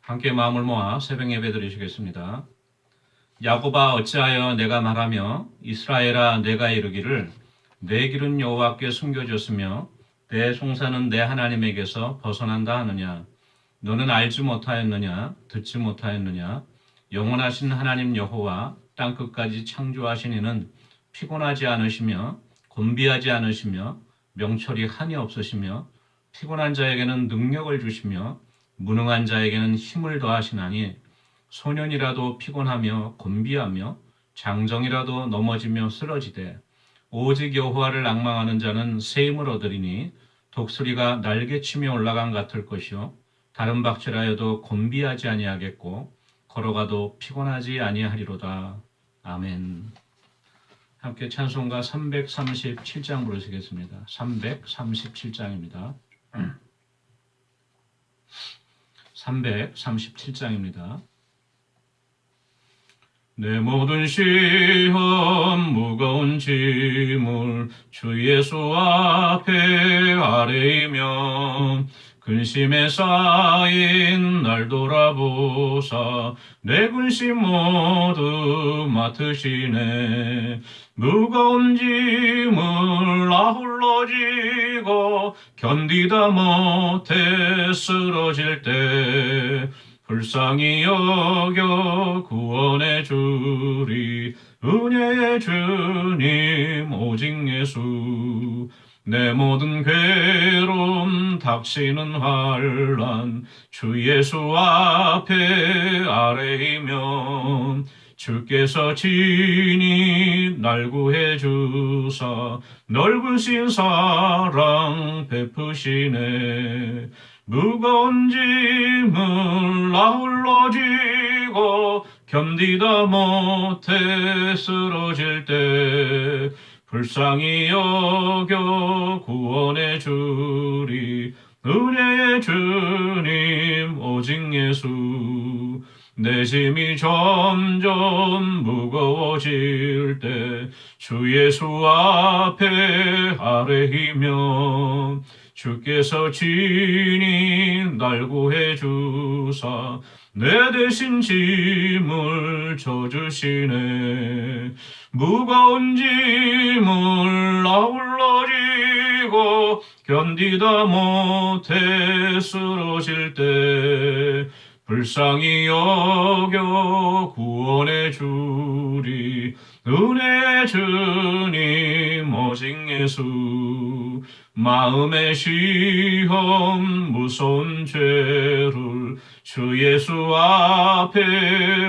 함께 마음을 모아 새벽 예배 드리시겠습니다. 야곱아 어찌하여 내가 말하며 이스라엘아 내가 이르기를 내 길은 여호와께 숨겨졌으며 내 송사는 내 하나님에게서 벗어난다 하느냐. 너는 알지 못하였느냐 듣지 못하였느냐. 영원하신 하나님 여호와 땅끝까지 창조하신 이는 피곤하지 않으시며 곤비하지 않으시며 명철이 한이 없으시며 피곤한 자에게는 능력을 주시며 무능한 자에게는 힘을 더하시나니 소년이라도 피곤하며 곤비하며 장정이라도 넘어지며 쓰러지되 오직 여호와를 앙망하는 자는 새 힘을 얻으리니 독수리가 날개치며 올라간 같을 것이요 다른 박질하여도 곤비하지 아니하겠고 걸어가도 피곤하지 아니하리로다. 아멘. 함께 찬송가 337장 부르시겠습니다. 337장입니다. 337장입니다. 내 모든 시험 무거운 짐을 주 예수 앞에 아뢰이며 근심에 쌓인 날 돌아보사 내 근심 모두 맡으시네. 무거운 짐을 나 홀로 지고 견디다 못해 쓰러질 때 불쌍히 여겨 구원해 주리 은혜의 주님 오직 예수. 내 모든 괴로움 닥치는 환난 주 예수 앞에 아뢰이며 주께서 친히 날 구해 주사 넓으신 사랑 베푸시네. 무거운 짐을 나 홀로 지고 견디다 못해 쓰러질 때 불쌍히 여겨 구원해 주리 은혜의 주님 오직 예수. 내 짐이 점점 무거워질 때 주 예수 앞에 아뢰이며 주께서 친히 날 구해 주사 내 대신 짐을 져주시네. 무거운 짐을 나 홀로 지고 견디다 못해 쓰러질 때 불쌍히 여겨 구원해 주리 은혜의 주님 오직 예수. 마음의 시험 무서운 죄를 주 예수 앞에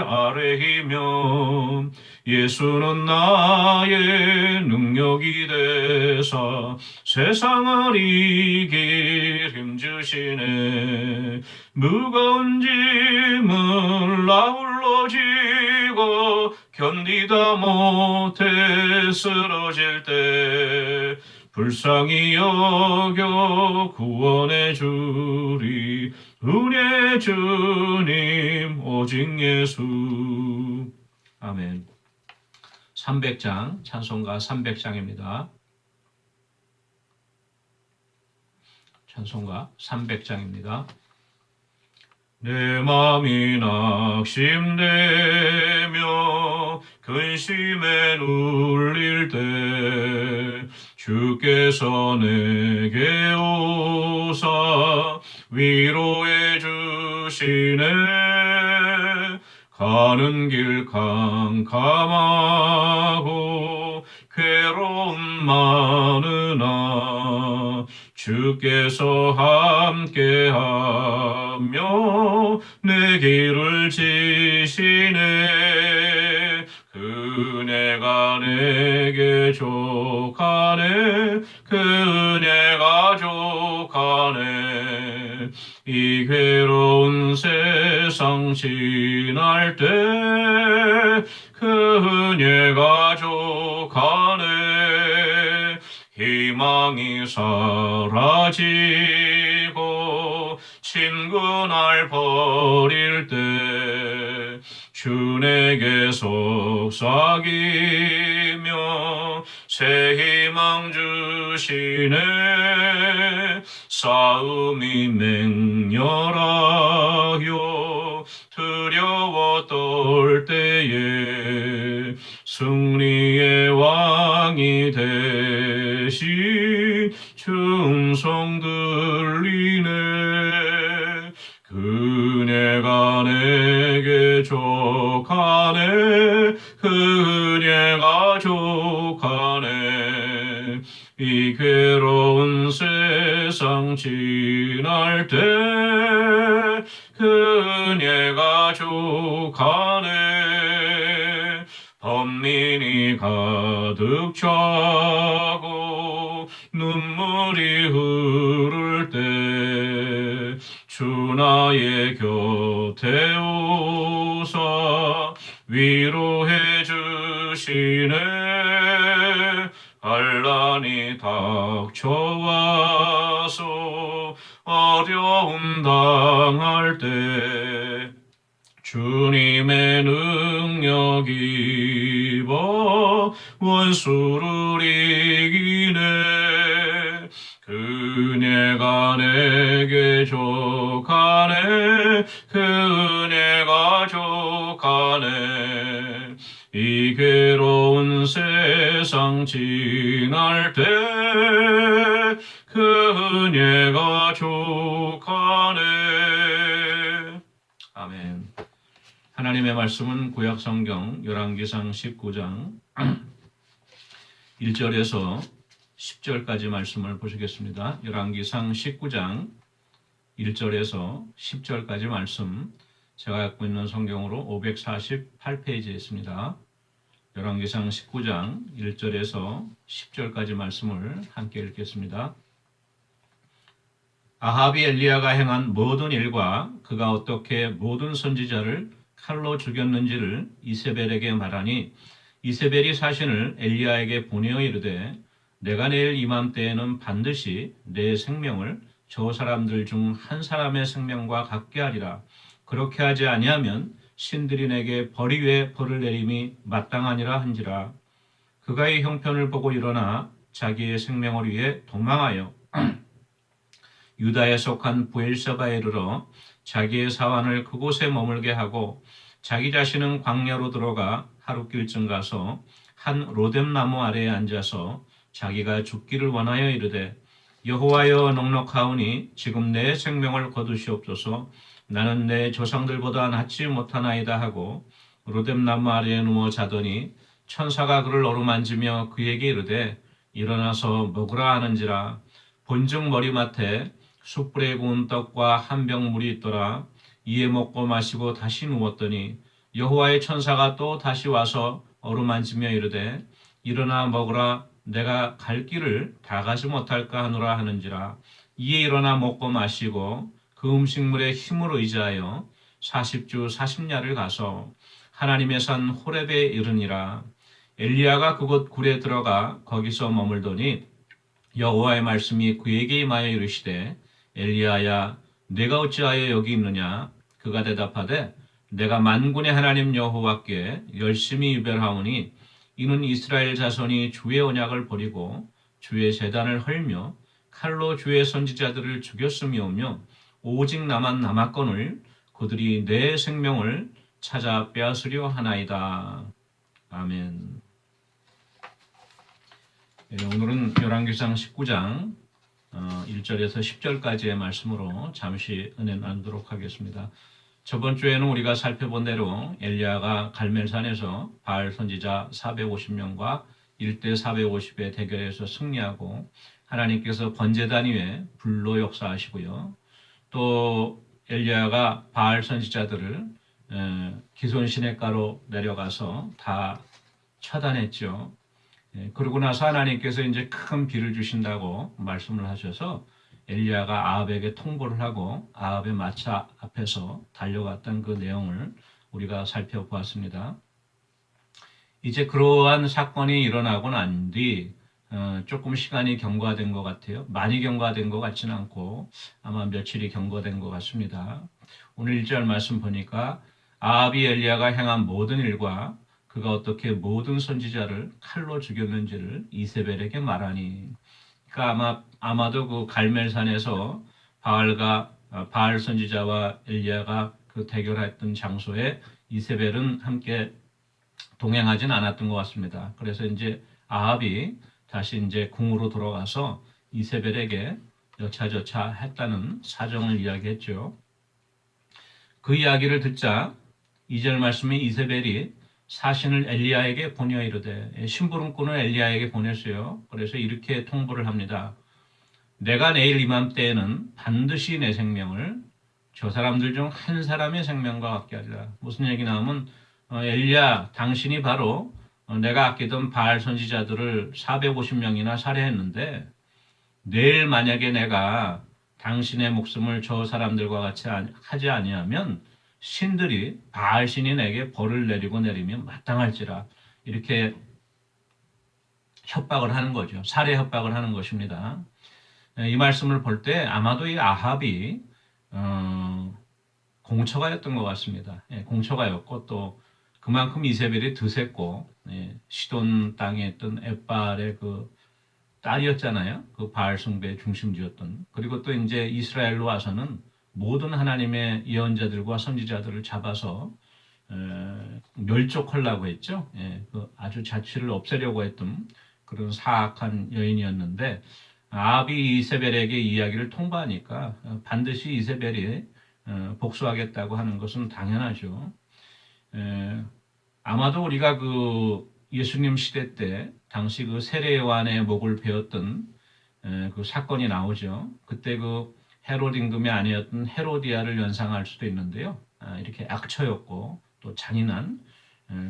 아뢰이며 예수는 나의 능력이 되사 세상을 이길 힘주시네. 무거운 짐을 나 홀로 지고 견디다 못해 쓰러질 때 불쌍히 여겨 구원해 주리 은혜의 주님 오직 예수. 아멘. 300장 찬송가 300장입니다. 찬송가 300장입니다. 내 맘이 낙심되며 근심에 눌릴 때 주께서 내게 오사 위로해 주시네. 가는 길 캄캄하고 괴로움 많으나 주께서 함께하며 내 길을 지시네. 그네가 내게 족하네. 그네가 족하네. 이 괴로운 세상 지날 때 그네가 족하네. 희망이 사라지고 친구 날 버릴 때 주 내게 속삭이며 새 희망 주시네. 싸움이 맹렬하여 때에 승리의 왕이 되신 충성 들리네. 그녀가 내게 족하네. 그녀가 족하네. 이 괴로운 세상 지날 때 그녀가 족하네. 범민이 가득 차고 눈물이 흐를 때 주 나의 곁에 오사 위로해 주시네. 환난이 닥쳐와서 어려움 당할 때 주님의 능력 입어 원수를 이기네. 그녀가 내게 족하네. 그녀가 족하네. 이 괴로운 세상 지날 때 그녀가 족하네. 아멘. 하나님의 말씀은 구약 성경 열왕기상 19장 1절에서 10절까지 말씀을 보시겠습니다. 열왕기상 19장 1절에서 10절까지 말씀, 제가 갖고 있는 성경으로 548페이지에 있습니다. 열왕기상 19장 1절에서 10절까지 말씀을 함께 읽겠습니다. 아합이 엘리야가 행한 모든 일과 그가 어떻게 모든 선지자를 칼로 죽였는지를 이세벨에게 말하니, 이세벨이 사신을 엘리야에게 보내어 이르되, 내가 내일 이맘때에는 반드시 내 생명을 저 사람들 중 한 사람의 생명과 같게 하리라. 그렇게 하지 아니하면 신들이 내게 벌 위에 벌을 내림이 마땅하니라 한지라. 그가 이 형편을 보고 일어나 자기의 생명을 위해 도망하여 유다에 속한 브엘세바에 이르러 자기의 사환을 그곳에 머물게 하고, 자기 자신은 광야로 들어가 하룻길쯤 가서 한 로뎀나무 아래에 앉아서 자기가 죽기를 원하여 이르되, 여호와여, 넉넉하오니 지금 내 생명을 거두시옵소서. 나는 내 조상들보다 낫지 못하나이다 하고 로뎀나무 아래에 누워 자더니 천사가 그를 어루만지며 그에게 이르되, 일어나서 먹으라 하는지라. 본즉 머리맡에 숯불에 구운 떡과 한 병 물이 있더라. 이에 먹고 마시고 다시 누웠더니 여호와의 천사가 또 다시 와서 어루만지며 이르되, 일어나 먹으라. 내가 갈 길을 다 가지 못할까 하노라 하는지라. 이에 일어나 먹고 마시고 그 음식물에 힘을 의지하여 40주 40야를 가서 하나님의 산 호렙에 이르니라. 엘리야가 그곳 굴에 들어가 거기서 머물더니 여호와의 말씀이 그에게 임하여 이르시되, 엘리야야, 내가 어찌하여 여기 있느냐? 그가 대답하되, 내가 만군의 하나님 여호와께 열심히 유별하오니 이는 이스라엘 자손이 주의 언약을 버리고 주의 제단을 헐며 칼로 주의 선지자들을 죽였음이오며 오직 나만 남았거늘 그들이 내 생명을 찾아 빼앗으려 하나이다. 아멘. 오늘은 열왕기상 19장 1절에서 10절까지의 말씀으로 잠시 은혜 나누도록 하겠습니다. 저번 주에는 우리가 살펴본 대로 엘리야가 갈멜산에서 바알 선지자 450명과 1대 450의 대결에서 승리하고 하나님께서 번제단 위에 불로 역사하시고요. 또 엘리야가 바알 선지자들을 기손 시냇가로 내려가서 다 처단했죠. 그러고 나서 하나님께서 이제 큰 비를 주신다고 말씀을 하셔서 엘리야가 아합에게 통보를 하고 아합의 마차 앞에서 달려갔던 그 내용을 우리가 살펴보았습니다. 이제 그러한 사건이 일어나고 난 뒤 조금 시간이 경과된 것 같아요. 많이 경과된 것 같지는 않고 아마 며칠이 경과된 것 같습니다. 오늘 1절 말씀 보니까 아합이 엘리야가 행한 모든 일과 그가 어떻게 모든 선지자를 칼로 죽였는지를 이세벨에게 말하니, 그러니까 아마도 그 갈멜산에서 바알 선지자와 엘리야가 그 대결했던 장소에 이세벨은 함께 동행하진 않았던 것 같습니다. 그래서 이제 아합이 다시 이제 궁으로 돌아가서 이세벨에게 여차저차 했다는 사정을 이야기했죠. 그 이야기를 듣자 2절 말씀에 이세벨이 사신을 엘리야에게 보내어 이르되, 심부름꾼을 엘리야에게 보냈어요. 그래서 이렇게 통보를 합니다. 내가 내일 이맘때에는 반드시 내 생명을 저 사람들 중 한 사람의 생명과 같게 하리라. 무슨 얘기나 하면 엘리야 당신이 바로 내가 아끼던 바알 선지자들을 450명이나 살해했는데 내일 만약에 내가 당신의 목숨을 저 사람들과 같이 하지 아니하면 신들이 바알 신이 내게 벌을 내리고 내리면 마땅할지라. 이렇게 협박을 하는 거죠. 살해 협박을 하는 것입니다. 이 말씀을 볼 때 아마도 이 아합이 공처가였던 것 같습니다. 공처가였고 또 그만큼 이세벨이 드셌고 시돈 땅에 있던 엣발의 그 딸이었잖아요. 그 바알 숭배의 중심지였던. 그리고 또 이제 이스라엘로 와서는 모든 하나님의 예언자들과 선지자들을 잡아서 멸족하려고 했죠. 그 아주 자취를 없애려고 했던 그런 사악한 여인이었는데 아합이 이세벨에게 이야기를 통보하니까 반드시 이세벨이 복수하겠다고 하는 것은 당연하죠. 아마도 우리가 그 예수님 시대 때 당시 그 세례 요한의 목을 베었던 그 사건이 나오죠. 그때 그 헤롯 임금의 아내였던 헤로디아를 연상할 수도 있는데요. 이렇게 악처였고 또 잔인한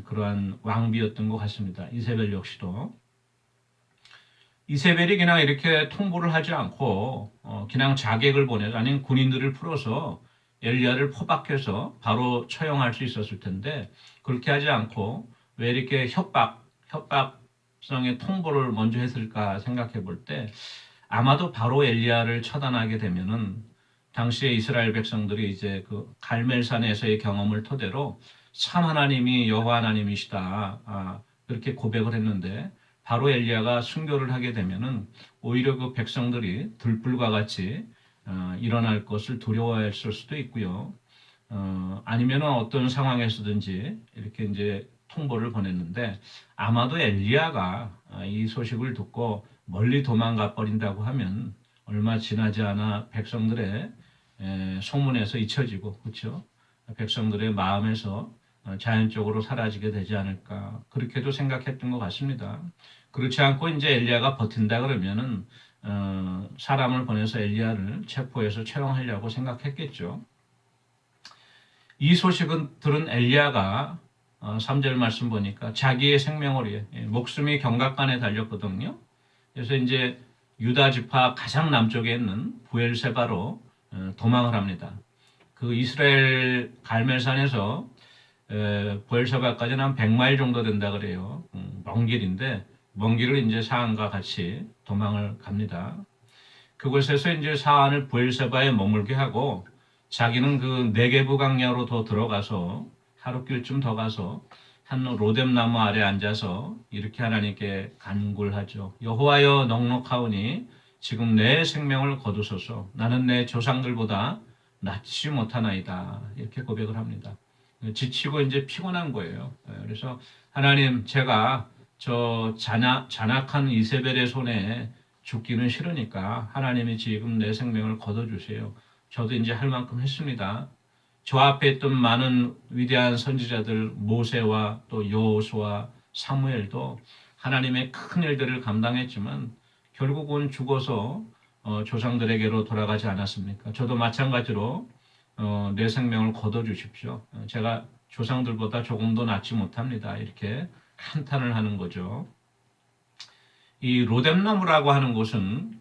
그러한 왕비였던 것 같습니다. 이세벨 역시도. 이세벨이 그냥 이렇게 통보를 하지 않고 그냥 자객을 보내서 아니면 군인들을 풀어서 엘리야를 포박해서 바로 처형할 수 있었을 텐데 그렇게 하지 않고 왜 이렇게 협박성의 통보를 먼저 했을까 생각해 볼 때 아마도 바로 엘리야를 처단하게 되면은 당시에 이스라엘 백성들이 이제 그 갈멜산에서의 경험을 토대로 참 하나님이 여호와 하나님이시다 그렇게 고백을 했는데 바로 엘리야가 순교를 하게 되면은 오히려 그 백성들이 들불과 같이 일어날 것을 두려워했을 수도 있고요. 아니면 어떤 상황에서든지 이렇게 이제 통보를 보냈는데 아마도 엘리야가 이 소식을 듣고 멀리 도망가 버린다고 하면 얼마 지나지 않아 백성들의 소문에서 잊혀지고 그렇죠? 백성들의 마음에서 자연적으로 사라지게 되지 않을까 그렇게도 생각했던 것 같습니다. 그렇지 않고 이제 엘리야가 버틴다 그러면은 사람을 보내서 엘리야를 체포해서 처형하려고 생각했겠죠. 이 소식은 들은 엘리야가 3절 말씀 보니까 자기의 생명을 위해 목숨이 경각간에 달렸거든요. 그래서 이제 유다 지파 가장 남쪽에 있는 부엘세바로 도망을 합니다. 그 이스라엘 갈멜산에서 부엘세바까지는 한 100마일 정도 된다 그래요. 먼 길인데 먼 길을 이제 사안과 같이 도망을 갑니다. 그곳에서 이제 사안을 부엘세바에 머물게 하고 자기는 그 네게부 강야로 더 들어가서 하루길쯤 더 가서 한 로뎀 나무 아래 앉아서 이렇게 하나님께 간구하죠. 여호와여 넉넉하오니 지금 내 생명을 거두소서. 나는 내 조상들보다 낫지 못하나이다. 이렇게 고백을 합니다. 지치고 이제 피곤한 거예요. 그래서 하나님 제가 저 잔악한 이세벨의 손에 죽기는 싫으니까 하나님이 지금 내 생명을 거둬주세요. 저도 이제 할 만큼 했습니다. 저 앞에 있던 많은 위대한 선지자들 모세와 또 여호수아 사무엘도 하나님의 큰 일들을 감당했지만 결국은 죽어서 조상들에게로 돌아가지 않았습니까? 저도 마찬가지로 내 생명을 거둬주십시오. 제가 조상들보다 조금도 낫지 못합니다. 이렇게 한탄을 하는 거죠. 이 로뎀나무라고 하는 곳은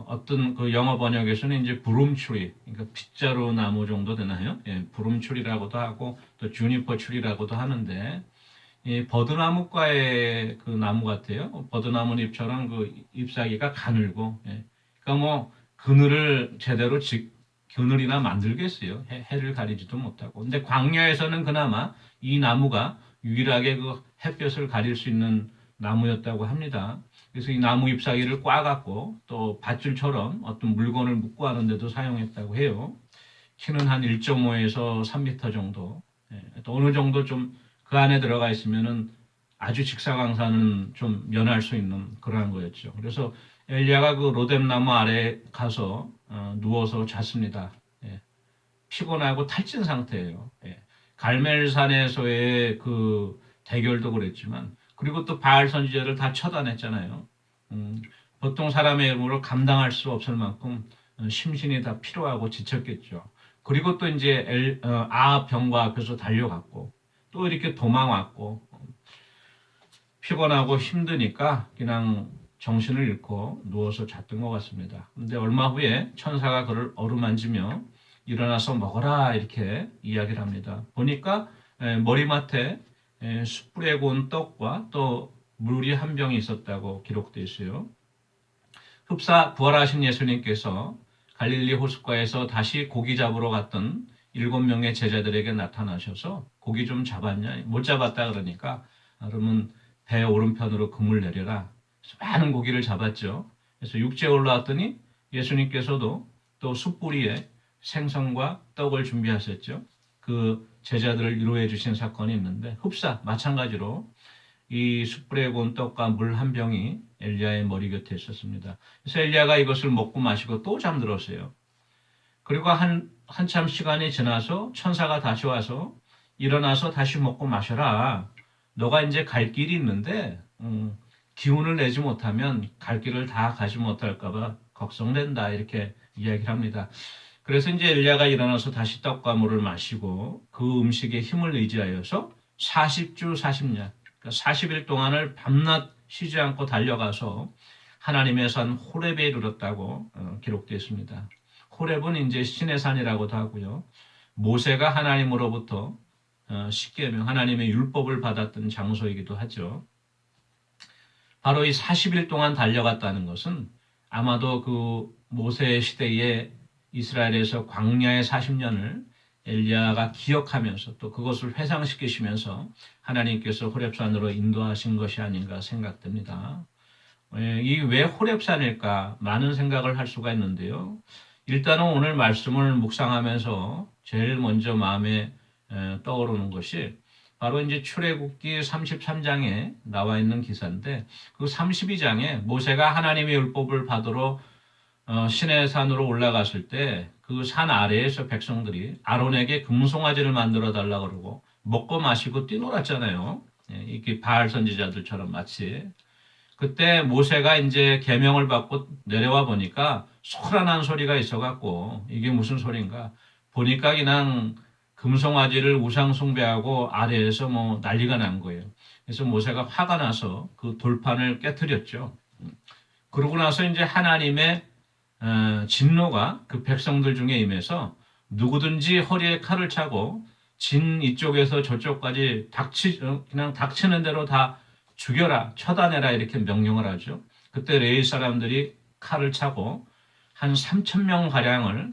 어떤 그 영어 번역에서는 이제 브룸추리, 그러니까 빗자루 나무 정도 되나요? 예, 브룸추리라고도 하고 또 주니퍼 추리라고도 하는데 이 버드나무과의 그 나무 같아요. 버드나무 잎처럼 그 잎사귀가 가늘고, 그러니까 뭐 그늘을 제대로 그늘이나 만들겠어요. 해를 가리지도 못하고. 근데 광야에서는 그나마 이 나무가 유일하게 그 햇볕을 가릴 수 있는 나무였다고 합니다. 그래서 이 나무 잎사귀를 꽈갖고 또 밧줄처럼 어떤 물건을 묶고 하는데도 사용했다고 해요. 키는 한 1.5에서 3m 정도. 또 어느 정도 좀 그 안에 들어가 있으면은 아주 직사광선은 좀 면할 수 있는 그러한 거였죠. 그래서 엘리야가 그 로뎀나무 아래 가서 누워서 잤습니다. 예. 피곤하고 탈진 상태예요. 예. 갈멜산에서의 그 대결도 그랬지만, 그리고 또 바알 선지자를 다 처단했잖아요. 음, 보통 사람의 힘으로 감당할 수 없을 만큼 심신이 다 피로하고 지쳤겠죠. 그리고 또 이제 아합 병과 앞에서 달려갔고, 또 이렇게 도망 왔고, 피곤하고 힘드니까 그냥 정신을 잃고 누워서 잤던 것 같습니다. 근데 얼마 후에 천사가 그를 어루만지며 일어나서 먹어라 이렇게 이야기를 합니다. 보니까 머리맡에 숯불에 구운 떡과 또 물이 한 병이 있었다고 기록되어 있어요. 흡사 부활하신 예수님께서 갈릴리 호숫가에서 다시 고기 잡으러 갔던 7명의 제자들에게 나타나셔서 고기 좀 잡았냐? 못 잡았다 그러니까 그러면 배 오른편으로 그물 내려라. 그래서 많은 고기를 잡았죠. 그래서 육지에 올라왔더니 예수님께서도 또 숯불 위에 생선과 떡을 준비하셨죠. 그 제자들을 위로해 주신 사건이 있는데 흡사 마찬가지로 이 숯불에 구운 떡과 물 한 병이 엘리야의 머리 곁에 있었습니다. 그래서 엘리야가 이것을 먹고 마시고 또 잠들었어요. 그리고 한참 시간이 지나서 천사가 다시 와서 일어나서 다시 먹고 마셔라. 너가 이제 갈 길이 있는데 기운을 내지 못하면 갈 길을 다 가지 못할까봐 걱정된다. 이렇게 이야기를 합니다. 그래서 이제 엘리야가 일어나서 다시 떡과 물을 마시고 그 음식에 힘을 의지하여서 40주 40년, 그러니까 40일 동안을 밤낮 쉬지 않고 달려가서 하나님의 산 호렙에 이르렀다고 기록되어 있습니다. 호렙은 이제 신의 산이라고도 하고요. 모세가 하나님으로부터 십계명 하나님의 율법을 받았던 장소이기도 하죠. 바로 이 40일 동안 달려갔다는 것은 아마도 그 모세 시대에 이스라엘에서 광야의 40년을 엘리야가 기억하면서 또 그것을 회상시키시면서 하나님께서 호렙산으로 인도하신 것이 아닌가 생각됩니다. 이 왜 호렙산일까 많은 생각을 할 수가 있는데요. 일단은 오늘 말씀을 묵상하면서 제일 먼저 마음에 떠오르는 것이 바로 이제 출애굽기 33장에 나와 있는 기사인데 그 32장에 모세가 하나님의 율법을 받으러 시내 산으로 올라갔을 때 그 산 아래에서 백성들이 아론에게 금송아지를 만들어 달라 그러고 먹고 마시고 뛰놀았잖아요. 이게 바알 선지자들처럼 마치. 그때 모세가 이제 계명을 받고 내려와 보니까 소란한 소리가 있어갖고 이게 무슨 소린가 보니까 그냥 금송아지를 우상 숭배하고 아래에서 뭐 난리가 난 거예요. 그래서 모세가 화가 나서 그 돌판을 깨뜨렸죠. 그러고 나서 이제 하나님의 진노가 그 백성들 중에 임해서 누구든지 허리에 칼을 차고 진 이쪽에서 저쪽까지 그냥 닥치는 대로 다 죽여라, 처단해라 이렇게 명령을 하죠. 그때 레위 사람들이 칼을 차고 한 3천 명 가량을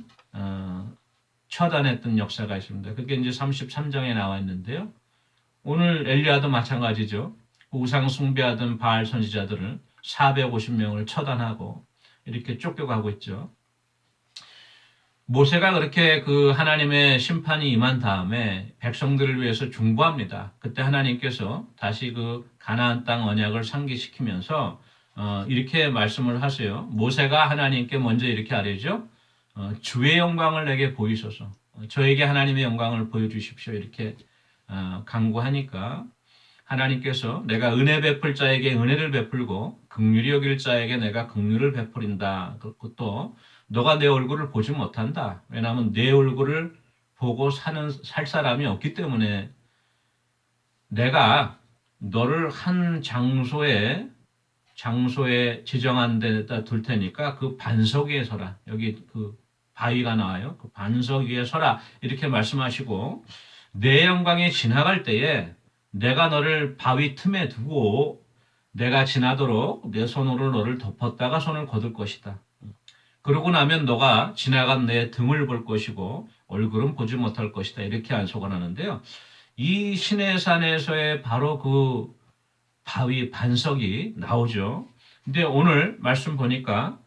처단했던 역사가 있습니다. 그게 이제 33장에 나와 있는데요. 오늘 엘리야도 마찬가지죠. 우상 숭배하던 바알 선지자들을 450명을 처단하고 이렇게 쫓겨가고 있죠. 모세가 그렇게 그 하나님의 심판이 임한 다음에 백성들을 위해서 중보합니다. 그때 하나님께서 다시 그 가나안 땅 언약을 상기시키면서 이렇게 말씀을 하세요. 모세가 하나님께 먼저 이렇게 아뢰죠. 주의 영광을 내게 보이소서. 저에게 하나님의 영광을 보여주십시오. 이렇게 간구하니까 하나님께서 내가 은혜 베풀 자에게 은혜를 베풀고 긍휼히 여길 자에게 내가 긍휼을 베풀인다. 그것도 너가 내 얼굴을 보지 못한다. 왜냐하면 내 얼굴을 보고 살 사람이 없기 때문에 내가 너를 한 장소에 지정한 데다 둘 테니까 그 반석 위에 서라. 여기 그 바위가 나와요. 그 반석 위에 서라. 이렇게 말씀하시고 내 영광이 지나갈 때에 내가 너를 바위 틈에 두고 내가 지나도록 내 손으로 너를 덮었다가 손을 거둘 것이다. 그러고 나면 너가 지나간 내 등을 볼 것이고 얼굴은 보지 못할 것이다. 이렇게 안속을 하는데요. 이 시내산에서의 바로 그 바위 반석이 나오죠. 근데 오늘 말씀 보니까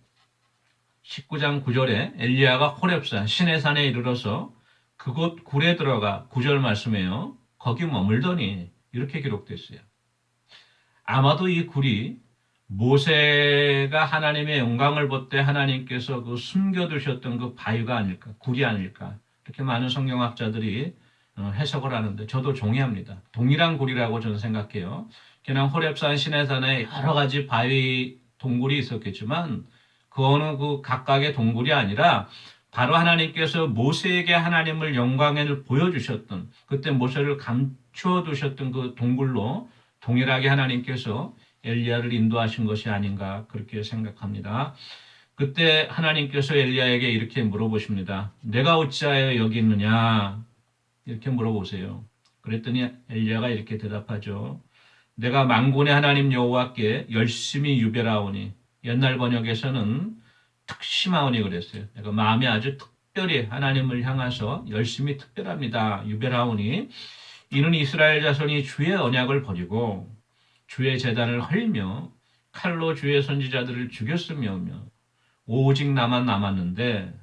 19장 9절에 엘리야가 호렙산 시내산에 이르러서 그곳 굴에 들어가 9절 말씀이에요. 거기 머물더니 이렇게 기록됐어요. 아마도 이 굴이 모세가 하나님의 영광을 볼 때 하나님께서 그 숨겨두셨던 그 바위가 아닐까, 굴이 아닐까, 이렇게 많은 성경학자들이 해석을 하는데 저도 동의합니다. 동일한 굴이라고 저는 생각해요. 그냥 호렙산 시내산에 여러 가지 바위 동굴이 있었겠지만 그 어느 그 각각의 동굴이 아니라 바로 하나님께서 모세에게 하나님을 영광을 보여주셨던, 그때 모세를 감추어 두셨던 그 동굴로 동일하게 하나님께서 엘리야를 인도하신 것이 아닌가 그렇게 생각합니다. 그때 하나님께서 엘리야에게 이렇게 물어보십니다. 내가 어찌하여 여기 있느냐? 이렇게 물어보세요. 그랬더니 엘리야가 이렇게 대답하죠. 내가 만군의 하나님 여호와께 열심히 유별하오니, 옛날 번역에서는 특심하오니 그랬어요. 내가 마음이 아주 특별히 하나님을 향해서 열심히 특별합니다. 유별하오니 이는 이스라엘 자손이 주의 언약을 버리고 주의 제단을 헐며 칼로 주의 선지자들을 죽였으며 오직 나만 남았는데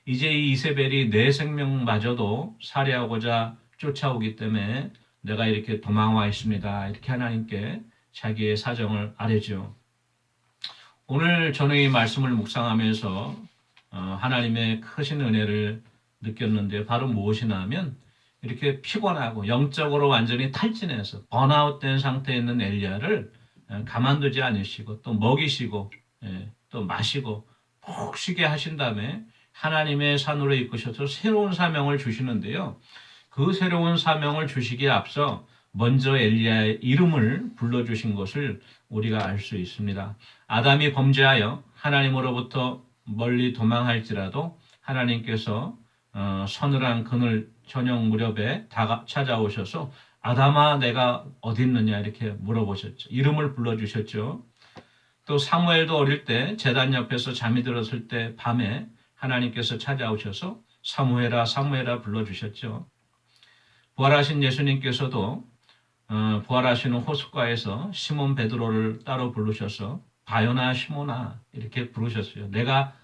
이제 이 이세벨이 내 생명마저도 살해하고자 쫓아오기 때문에 내가 이렇게 도망와 있습니다. 이렇게 하나님께 자기의 사정을 아뢰죠. 오늘 저는 이 말씀을 묵상하면서 하나님의 크신 은혜를 느꼈는데 바로 무엇이나 하면 이렇게 피곤하고 영적으로 완전히 탈진해서 번아웃된 상태에 있는 엘리야를 가만두지 않으시고 또 먹이시고 또 마시고 푹 쉬게 하신 다음에 하나님의 산으로 이끄셔서 새로운 사명을 주시는데요. 그 새로운 사명을 주시기에 앞서 먼저 엘리야의 이름을 불러주신 것을 우리가 알 수 있습니다. 아담이 범죄하여 하나님으로부터 멀리 도망할지라도 하나님께서 서늘한 그늘 저녁 무렵에 찾아오셔서 아담아 내가 어디 있느냐 이렇게 물어보셨죠. 이름을 불러주셨죠. 또 사무엘도 어릴 때 제단 옆에서 잠이 들었을 때 밤에 하나님께서 찾아오셔서 사무엘아 사무엘아 불러주셨죠. 부활하신 예수님께서도 부활하시는 호숫가에서 시몬 베드로를 따로 부르셔서 바요나 시몬아 이렇게 부르셨어요. 내가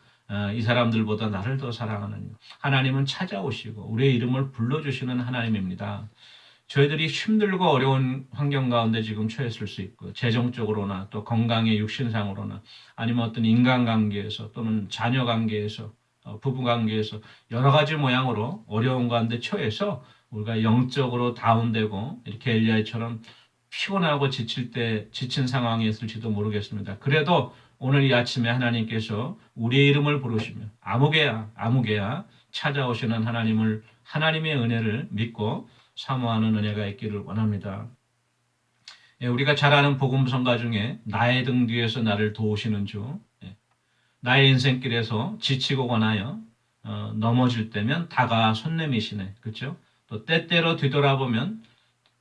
이 사람들보다 나를 더 사랑하는 하나님은 찾아오시고 우리의 이름을 불러주시는 하나님입니다. 저희들이 힘들고 어려운 환경 가운데 지금 처했을 수 있고 재정적으로나 또 건강의 육신상으로나 아니면 어떤 인간관계에서 또는 자녀관계에서 부부관계에서 여러 가지 모양으로 어려운 가운데 처해서 우리가 영적으로 다운되고 이렇게 엘리야처럼 피곤하고 지친 상황에 있을지도 모르겠습니다. 그래도 오늘 이 아침에 하나님께서 우리의 이름을 부르시며 아무개야 찾아오시는 하나님의 은혜를 믿고 사모하는 은혜가 있기를 원합니다. 우리가 잘 아는 복음성가 중에 나의 등 뒤에서 나를 도우시는 주, 나의 인생길에서 지치고 권하여 넘어질 때면 다가 손 내미시네. 그렇죠? 또 때때로 뒤돌아보면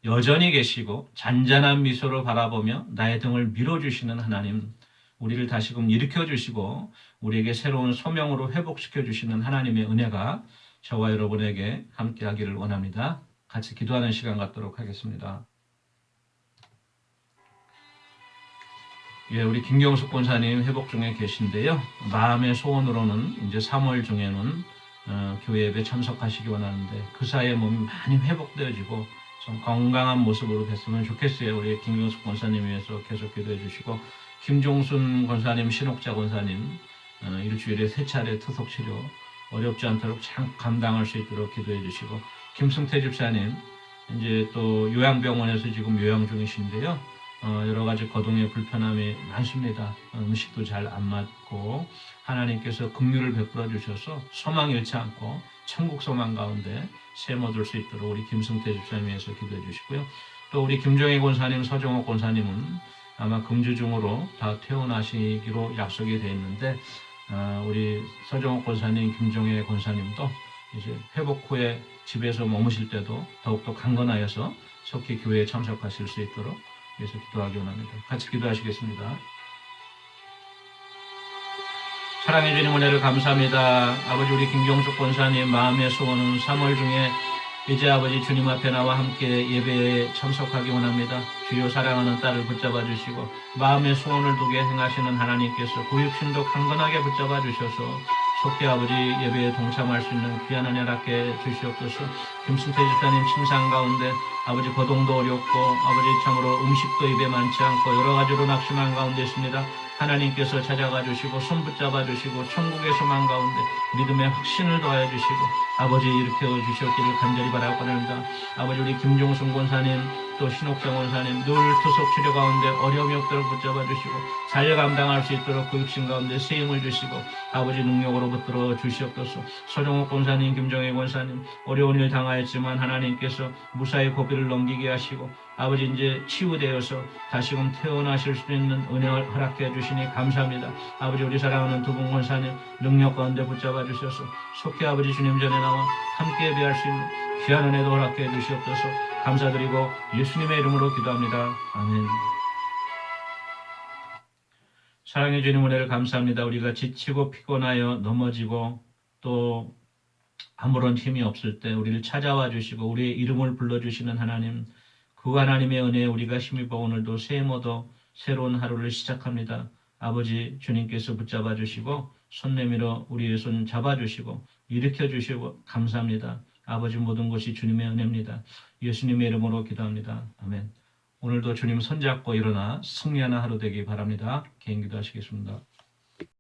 여전히 계시고 잔잔한 미소로 바라보며 나의 등을 밀어주시는 하나님, 우리를 다시금 일으켜주시고 우리에게 새로운 소명으로 회복시켜주시는 하나님의 은혜가 저와 여러분에게 함께하기를 원합니다. 같이 기도하는 시간 갖도록 하겠습니다. 우리 김경숙 권사님 회복 중에 계신데요. 마음의 소원으로는 이제 3월 중에는 교회 예배 참석하시기 원하는데 그 사이에 몸이 많이 회복되어지고 좀 건강한 모습으로 됐으면 좋겠어요. 우리 김경숙 권사님 위해서 계속 기도해 주시고 김종순 권사님, 신옥자 권사님 일주일에 3차례 투석 치료 어렵지 않도록 잘 감당할 수 있도록 기도해 주시고 김승태 집사님 이제 또 요양병원에서 지금 요양 중이신데요. 여러 가지 거동의 불편함이 많습니다. 음식도 잘 안 맞고 하나님께서 긍휼을 베풀어 주셔서 소망 잃지 않고 천국 소망 가운데 세모 둘 수 있도록 우리 김승태 집사님 위해서 기도해 주시고요. 또 우리 김종희 권사님, 서정옥 권사님은 아마 금주 중으로 다 퇴원하시기로 약속이 되어 있는데 우리 서정옥 권사님, 김종희 권사님도 이제 회복 후에 집에서 머무실 때도 더욱더 강건하여서 속히 교회에 참석하실 수 있도록 위해서 기도하기 원합니다. 같이 기도하시겠습니다. 사랑해 주님 은혜를 감사합니다. 아버지 우리 김경숙 권사님 마음의 소원은 3월 중에 이제 아버지 주님 앞에 나와 함께 예배에 참석하기 원합니다. 주여 사랑하는 딸을 붙잡아 주시고 마음의 소원을 두게 행하시는 하나님께서 그 육신도 강건하게 붙잡아 주셔서 속히 아버지 예배에 동참할 수 있는 귀한 은혜 허락해 주시옵소서. 김승태 집사님 침상 가운데 아버지 거동도 어렵고 아버지 참으로 음식도 입에 많지 않고 여러 가지로 낙심한 가운데 있습니다. 하나님께서 찾아가 주시고 손 붙잡아 주시고 천국의 소망 가운데 믿음의 확신을 더하여 주시고 아버지 일으켜 주셨기를 간절히 바라옵니다. 아버지 우리 김종순 권사님 또 신옥장 원사님 늘 투속 치료 가운데 어려움이 없도록 붙잡아 주시고 잘 감당할 수 있도록 그 육신 가운데 세임을 주시고 아버지 능력으로 붙들어 주시옵소서. 서정욱 권사님 김정혜 권사님 어려운 일 당하였지만 하나님께서 무사히 고비를 넘기게 하시고 아버지 이제 치유되어서 다시금 태어나실 수 있는 은혜를 허락해 주시니 감사합니다. 아버지 우리 사랑하는 두 분 권사님 능력 가운데 붙잡아 주셔서 속히 아버지 주님 전에 나와 함께 예배할 수 있는 귀한 은혜도 허락해 주시옵소서. 감사드리고 예수님의 이름으로 기도합니다. 아멘. 사랑해 주님 은혜를 감사합니다. 우리가 지치고 피곤하여 넘어지고 또 아무런 힘이 없을 때 우리를 찾아와 주시고 우리의 이름을 불러주시는 하나님, 그 하나님의 은혜에 우리가 힘입어 오늘도 샘 얻어 새로운 하루를 시작합니다. 아버지 주님께서 붙잡아 주시고 손 내밀어 우리의 손 잡아 주시고 일으켜 주시고 감사합니다. 아버지 모든 것이 주님의 은혜입니다. 예수님의 이름으로 기도합니다. 아멘. 오늘도 주님 손잡고 일어나 승리하는 하루 되기 바랍니다. 개인 기도하시겠습니다.